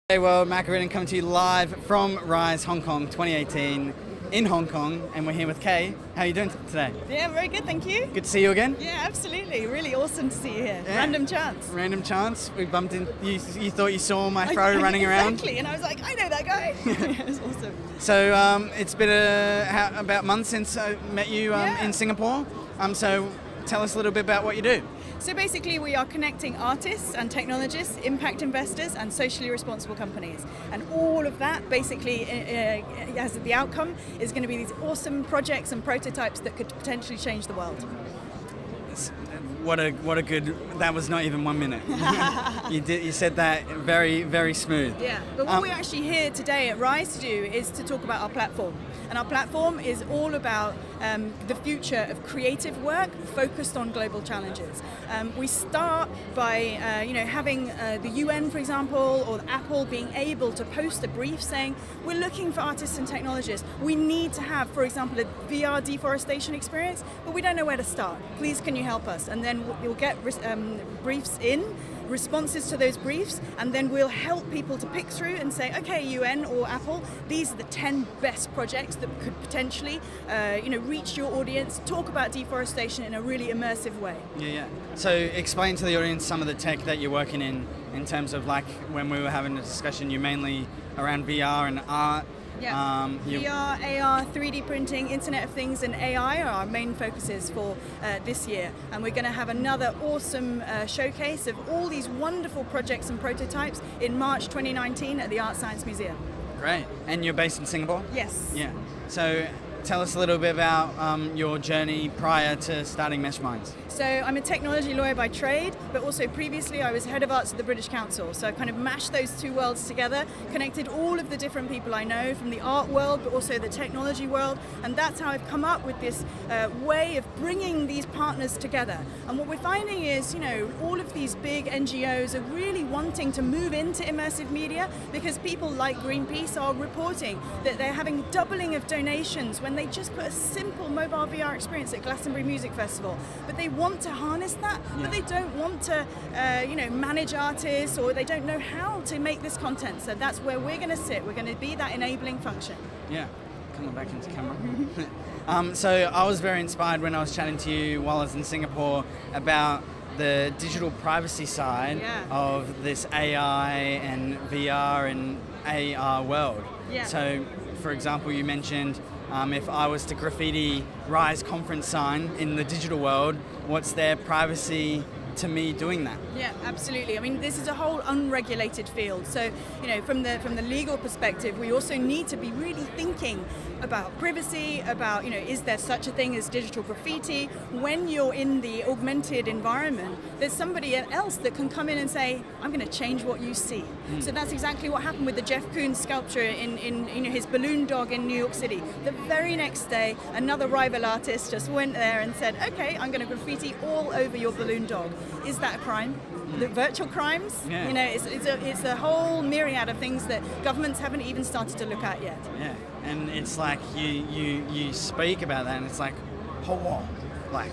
Hey world, Macaron coming to you live from Rise Hong Kong 2018 in Hong Kong, and we're here with Kay. How are you doing today? Yeah, very good, thank you. Good to see you again. Yeah, absolutely. Really awesome to see you here. Yeah. Random chance. Random chance. We bumped in. You thought you saw my throw running around. Exactly, and I was like, I know that guy. It was awesome. So it's been about a month since I met you in Singapore. So tell us a little bit about what you do. So basically we are connecting artists and technologists, impact investors and socially responsible companies. And all of that basically as the outcome is going to be these awesome projects and prototypes that could potentially change the world. What a good, that was not even 1 minute. You said that very, very smooth. Yeah, but what we're actually here today at Rise to do is to talk about our platform. And our platform is all about the future of creative work focused on global challenges. We start by having the UN, for example, or Apple being able to post a brief saying, we're looking for artists and technologists. We need to have, for example, a VR deforestation experience, but we don't know where to start. Please, can you help us? And then you'll get briefs in, responses to those briefs, and then we'll help people to pick through and say, okay, UN or Apple, these are the 10 best projects that could potentially reach your audience, talk about deforestation in a really immersive way. Yeah. So explain to the audience some of the tech that you're working in terms of, like, when we were having a discussion, you're mainly around VR and art. Yeah. VR, AR, 3D printing, Internet of Things and AI are our main focuses for this year. And we're going to have another awesome showcase of all these wonderful projects and prototypes in March 2019 at the Art Science Museum. Great. And you're based in Singapore? Yes. Yeah. So tell us a little bit about your journey prior to starting MeshMinds. So I'm a technology lawyer by trade, but also previously I was head of arts at the British Council. So I kind of mashed those two worlds together, connected all of the different people I know from the art world, but also the technology world. And that's how I've come up with this way of bringing these partners together. And what we're finding is, all of these big NGOs are really wanting to move into immersive media because people like Greenpeace are reporting that they're having doubling of donations when they just put a simple mobile VR experience at Glastonbury Music Festival. But they want to harness that, but they don't want to manage artists, or they don't know how to make this content. So that's where we're going to sit. We're going to be that enabling function. Yeah, coming back into camera. So I was very inspired when I was chatting to you while I was in Singapore about the digital privacy side of this AI and VR and AR world. Yeah. So, for example, you mentioned if I was to graffiti Rise conference sign in the digital world, what's their privacy to me doing that? Yeah, absolutely. I mean, this is a whole unregulated field. So, from the legal perspective, we also need to be really thinking about privacy, about, is there such a thing as digital graffiti? When you're in the augmented environment, there's somebody else that can come in and say, I'm going to change what you see. So that's exactly what happened with the Jeff Koons sculpture in his balloon dog in New York City. The very next day, another rival artist just went there and said, okay, I'm going to graffiti all over your balloon dog. Is that a crime? The virtual crimes? Yeah. It's a whole myriad of things that governments haven't even started to look at yet. Yeah, and it's like you speak about that, and it's like, oh, like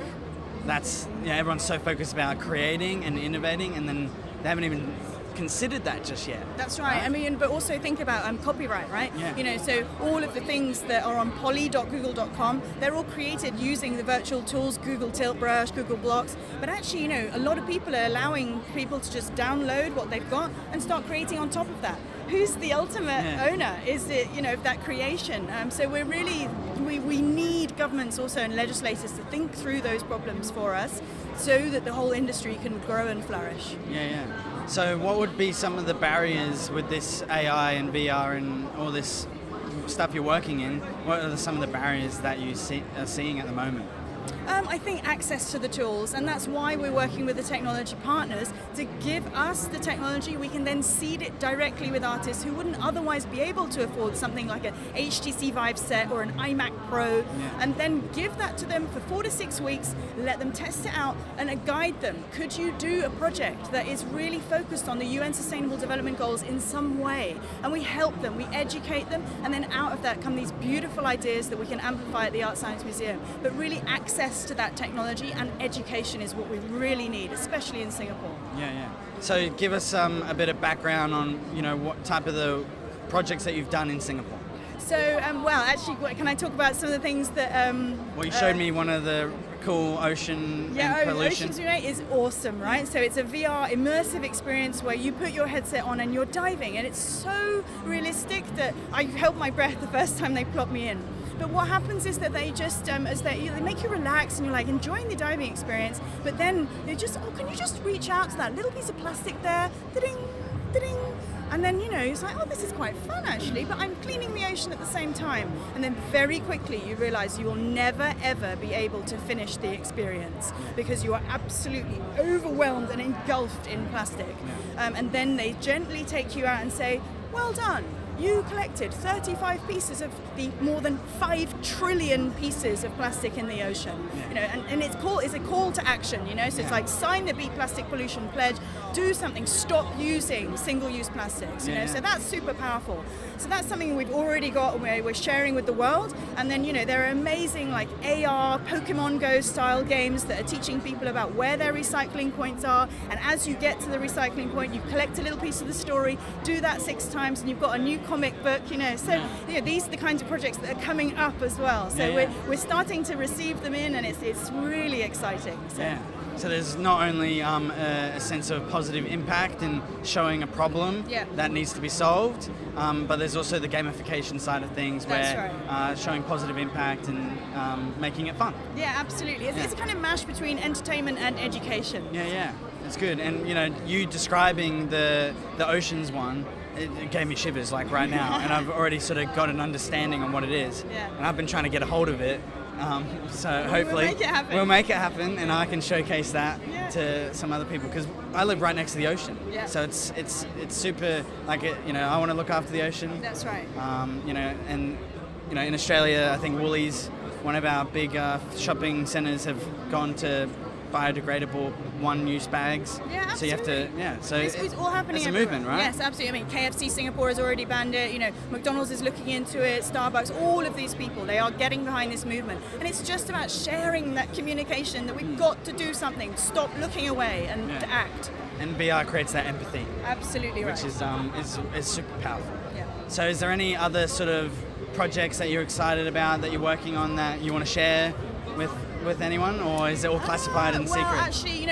that's everyone's so focused about creating and innovating, and then they haven't even considered that just yet. That's right. I mean, but also think about copyright, right? Yeah. So all of the things that are on poly.google.com, they're all created using the virtual tools, Google Tilt Brush, Google Blocks. But actually, a lot of people are allowing people to just download what they've got and start creating on top of that. Who's the ultimate owner? Is it, of that creation? So we're really, we need governments also and legislators to think through those problems for us so that the whole industry can grow and flourish. Yeah. So what would be some of the barriers with this AI and VR and all this stuff you're working in? What are some of the barriers that you are seeing at the moment? I think access to the tools, and that's why we're working with the technology partners to give us the technology. We can then seed it directly with artists who wouldn't otherwise be able to afford something like an HTC Vive set or an iMac Pro, and then give that to them for 4 to 6 weeks, let them test it out and guide them. Could you do a project that is really focused on the UN Sustainable Development Goals in some way? And we help them, we educate them, and then out of that come these beautiful ideas that we can amplify at the Art Science Museum. But really access to that technology and education is what we really need, especially in Singapore. Yeah. So give us a bit of background on, what type of the projects that you've done in Singapore. So, actually, can I talk about some of the things that... Well, you showed me one of the cool ocean and pollution. Oceans Unite is awesome, right? So it's a VR immersive experience where you put your headset on and you're diving, and it's so realistic that I held my breath the first time they plopped me in. But what happens is that they just, they make you relax and you're like enjoying the diving experience, but then they just, can you just reach out to that little piece of plastic there, ding, ding, and then, it's like, this is quite fun actually, but I'm cleaning the ocean at the same time. And then very quickly you realize you will never ever be able to finish the experience because you are absolutely overwhelmed and engulfed in plastic. And then they gently take you out and say, well done. You collected 35 pieces of the more than 5 trillion pieces of plastic in the ocean. And it's a call to action, so it's like sign the Beat Plastic Pollution Pledge, do something, stop using single-use plastics, so that's super powerful. So that's something we've already got and we're sharing with the world. And then, there are amazing like AR, Pokemon Go style games that are teaching people about where their recycling points are. And as you get to the recycling point, you collect a little piece of the story, do that 6 times, and you've got a new comic book, So these are the kinds of projects that are coming up as well. So we're starting to receive them in, and it's really exciting. So there's not only a sense of positive impact and showing a problem that needs to be solved, but there's also the gamification side of things where showing positive impact and making it fun. Yeah, absolutely. It's a kind of mash between entertainment and education. Yeah. It's good. And, you describing the oceans one, it gave me shivers like right now, and I've already sort of got an understanding on what it is. And I've been trying to get a hold of it. So hopefully we'll make it happen, and I can showcase that to some other people, because I live right next to the ocean. So it's super like it. I want to look after the ocean. That's right. And in Australia, I think Woolies, one of our big shopping centres, have gone to biodegradable one-use bags. Yeah, absolutely. So you have to, so it's all happening. It's a everywhere. movement, right? Yes, absolutely. I mean, KFC Singapore has already banned it. McDonald's is looking into it. Starbucks, all of these people, they are getting behind this movement, and it's just about sharing that communication that we've got to do something. Stop looking away and to act. And VR creates that empathy. Absolutely right. Which is super powerful. Yeah. So is there any other sort of projects that you're excited about that you're working on that you want to share with anyone, or is it all classified and secret? Well, actually,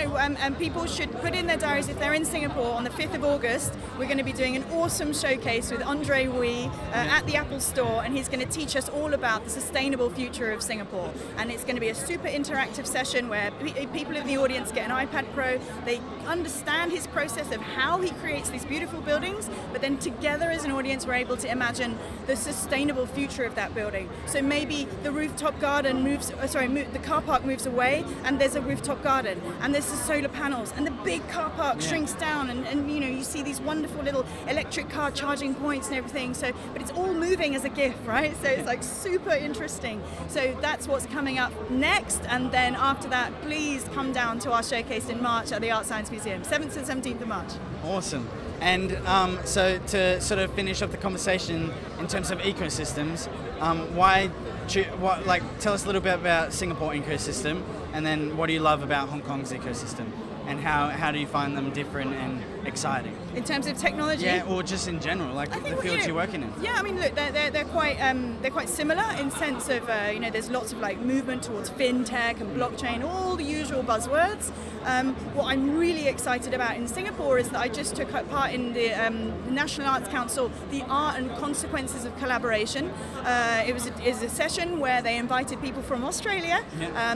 people should put in their diaries if they're in Singapore on the 5th of August. We're going to be doing an awesome showcase with Andre Wee at the Apple Store, and he's going to teach us all about the sustainable future of Singapore. And it's going to be a super interactive session where people in the audience get an iPad Pro. They understand his process of how he creates these beautiful buildings, but then together as an audience, we're able to imagine the sustainable future of that building. So maybe the rooftop garden the car park moves away, and there's a rooftop garden, and there's the solar panels, and the big car park shrinks down, and you see these wonderful little electric car charging points and everything. So, but it's all moving as a GIF, right? So it's like super interesting. So that's what's coming up next, and then after that, please come down to our showcase in March at the Art Science Museum, 7th and 17th of March. Awesome. And so to sort of finish up the conversation in terms of ecosystems, tell us a little bit about Singapore ecosystem, and then what do you love about Hong Kong's ecosystem, and how do you find them different and exciting? In terms of technology? Yeah, or just in general, like the fields you're working in. Yeah, I mean, look, they're quite similar in sense of there's lots of like movement towards fintech and blockchain, all the usual buzzwords. What I'm really excited about in Singapore is that I just took part in the National Arts Council, the Art and Consequences of Collaboration. It was a session where they invited people from Australia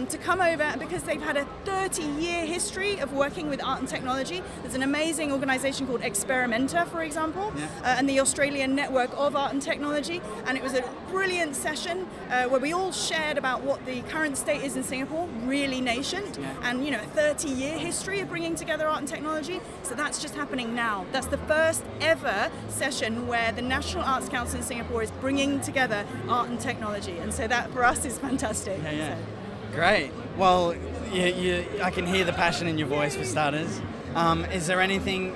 to come over, because they've had a 30-year history of working with art and technology. There's an amazing organisation called Experimenta, for example, and the Australian Network of Art and Technology. And it was a brilliant session where we all shared about what the current state is in Singapore, really nascent, and a 30-year history of bringing together art and technology. So that's just happening now. That's the first ever session where the National Arts Council in Singapore is bringing together art and technology. And so that for us is fantastic. Yeah. Great. Well, I can hear the passion in your voice, for starters. Is there anything,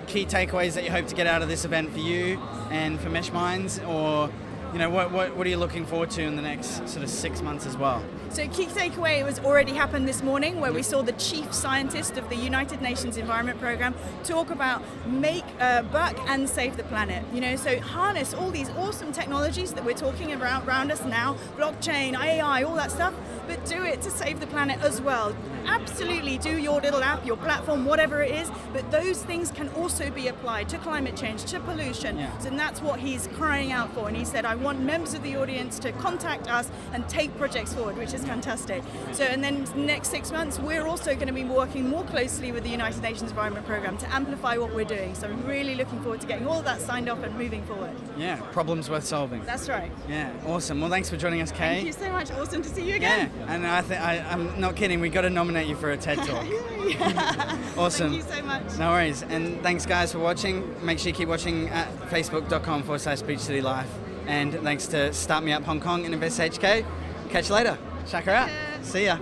key takeaways that you hope to get out of this event for you and for MeshMinds, or what are you looking forward to in the next sort of 6 months as well? So key takeaway was already happened this morning, where we saw the chief scientist of the United Nations Environment Programme talk about make a buck and save the planet. So harness all these awesome technologies that we're talking about around us now, blockchain, AI, all that stuff, but do it to save the planet as well. Absolutely do your little app, your platform, whatever it is, but those things can also be applied to climate change, to pollution. Yeah. So that's what he's crying out for, and he said, I want members of the audience to contact us and take projects forward, which is fantastic. So, and then next 6 months, we're also going to be working more closely with the United Nations Environment Programme to amplify what we're doing. So I'm really looking forward to getting all of that signed off and moving forward. Yeah, problems worth solving. That's right. Yeah, awesome. Well, thanks for joining us, Kay. Thank you so much. Awesome to see you again. Yeah, and I'm not kidding. We got to nominate you for a TED Talk. Awesome. Thank you so much. No worries. And thanks, guys, for watching. Make sure you keep watching at facebook.com/Beach City Life. And thanks to Start Me Up Hong Kong and Invest HK. Catch you later. Check her out. See ya.